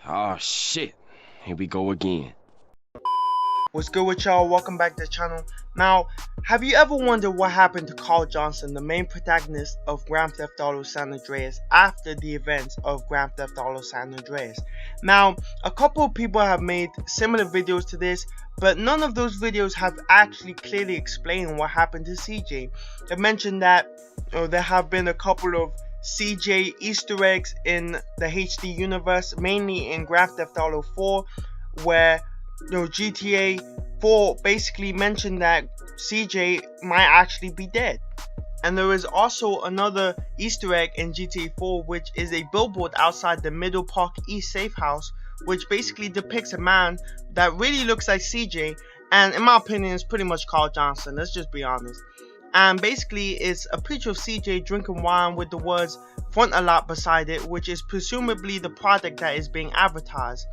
Oh shit, here we go again. What's good with y'all? Welcome back to the channel. Now, have you ever wondered what happened to Carl Johnson, the main protagonist of Grand Theft Auto San Andreas, after the events of Grand Theft Auto San Andreas? Now, a couple of people have made similar videos to this, but none of those videos have actually clearly explained what happened to CJ. They mentioned that there have been a couple of CJ Easter eggs in the HD universe, mainly in Grand Theft Auto 4, where GTA 4 basically mentioned that CJ might actually be dead. And there is also another Easter egg in GTA 4, which is a billboard outside the Middle Park East safe house, which basically depicts a man that really looks like CJ, and in my opinion is pretty much Carl Johnson, let's just be honest. And basically it's a picture of CJ drinking wine with the words "front a lot" beside it, which is presumably the product that is being advertised.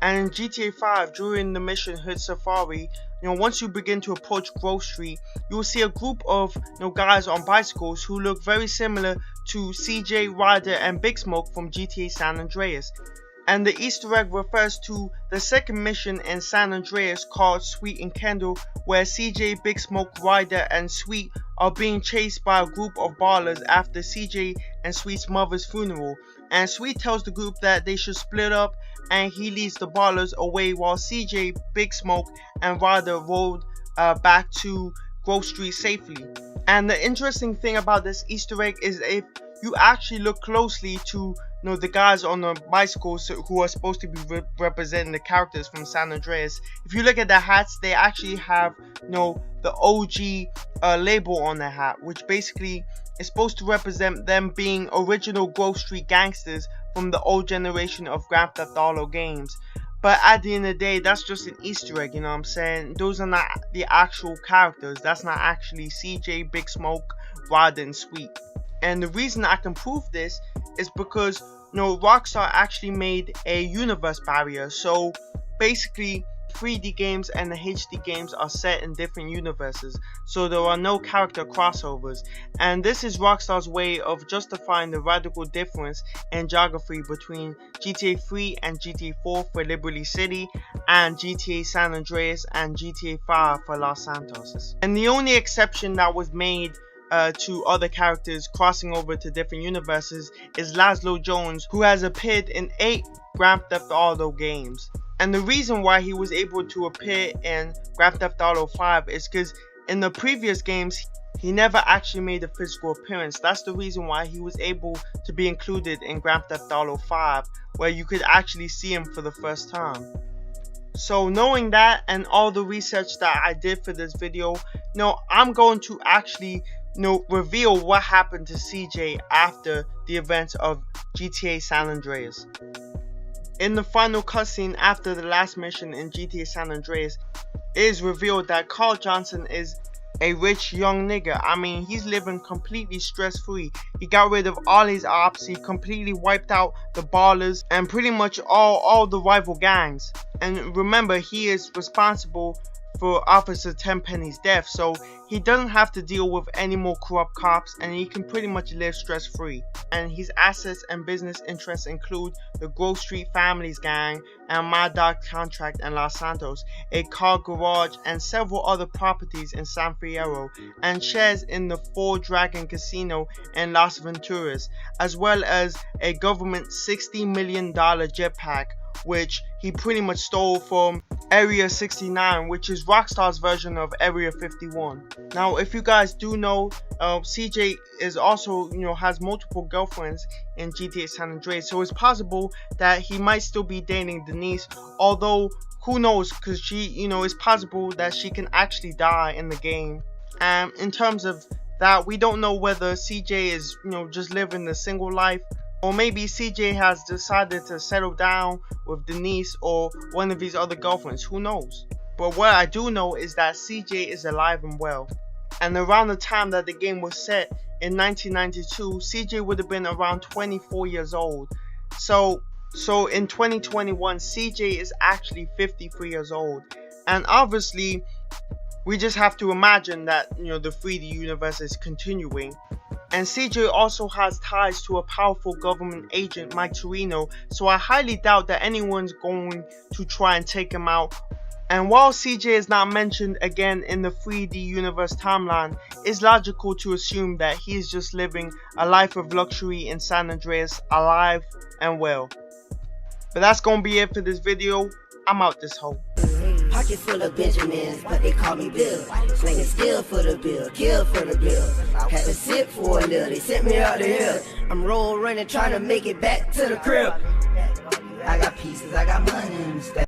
And in GTA 5, during the mission Hood Safari, once you begin to approach Grove Street, you will see a group of guys on bicycles who look very similar to CJ, Ryder, and Big Smoke from GTA San Andreas. And the Easter egg refers to the second mission in San Andreas called Sweet and Kendall, where CJ, Big Smoke, Ryder, and Sweet are being chased by a group of ballers after CJ and Sweet's mother's funeral. And Sweet tells the group that they should split up, and he leads the ballers away while CJ, Big Smoke, and Ryder rode back to Grove Street safely. And the interesting thing about this Easter egg is if you actually look closely to the guys on the bicycles who are supposed to be representing the characters from San Andreas, if you look at their hats, they actually have the OG label on their hat, which basically is supposed to represent them being original Grove Street gangsters from the old generation of Grand Theft Auto games. But at the end of the day, that's just an Easter egg, you know what I'm saying? Those are not the actual characters. That's not actually CJ, Big Smoke, Ryder, and Sweet. And the reason I can prove this is because Rockstar actually made a universe barrier. So basically 3D games and the HD games are set in different universes, so there are no character crossovers, and this is Rockstar's way of justifying the radical difference in geography between GTA 3 and GTA 4 for Liberty City, and GTA San Andreas and GTA 5 for Los Santos. And the only exception that was made to other characters crossing over to different universes is Laszlo Jones, who has appeared in 8 Grand Theft Auto games. And the reason why he was able to appear in Grand Theft Auto 5 is because in the previous games he never actually made a physical appearance. That's the reason why he was able to be included in Grand Theft Auto 5, where you could actually see him for the first time. So knowing that and all the research that I did for this video, I'm going to actually reveal what happened to CJ after the events of GTA San Andreas. In the final cutscene after the last mission in GTA San Andreas, it is revealed that Carl Johnson is a rich young nigga. I mean, he's living completely stress-free. He got rid of all his ops, he completely wiped out the ballers and pretty much all the rival gangs. And remember, he is responsible for Officer Tenpenny's death, so he doesn't have to deal with any more corrupt cops, and he can pretty much live stress-free. And his assets and business interests include the Grove Street Families gang and My Dog Contract in Los Santos, a car garage, and several other properties in San Fierro, and shares in the Four Dragon Casino in Las Venturas, as well as a government $60 million jetpack, which he pretty much stole from Area 69, which is Rockstar's version of Area 51. Now, if you guys do know, CJ is also, has multiple girlfriends in GTA San Andreas, so it's possible that he might still be dating Denise, although who knows, because she, it's possible that she can actually die in the game. And in terms of that, we don't know whether CJ is, just living the single life, or maybe CJ has decided to settle down with Denise or one of his other girlfriends, who knows. But what I do know is that CJ is alive and well. And around the time that the game was set in 1992, CJ would have been around 24 years old. So in 2021, CJ is actually 53 years old. And obviously, we just have to imagine that, the 3D universe is continuing. And CJ also has ties to a powerful government agent, Mike Torino, so I highly doubt that anyone's going to try and take him out. And while CJ is not mentioned again in the 3D universe timeline, it's logical to assume that he is just living a life of luxury in San Andreas, alive and well. But that's gonna be it for this video. I'm out this hole. Pocket full of Benjamins, but they call me Bill. Slinging steel for the bill, kill for the bill. Had to sit for a little, they sent me out the hill. I'm roll running, trying to make it back to the crib. I got pieces, I got money in the stack.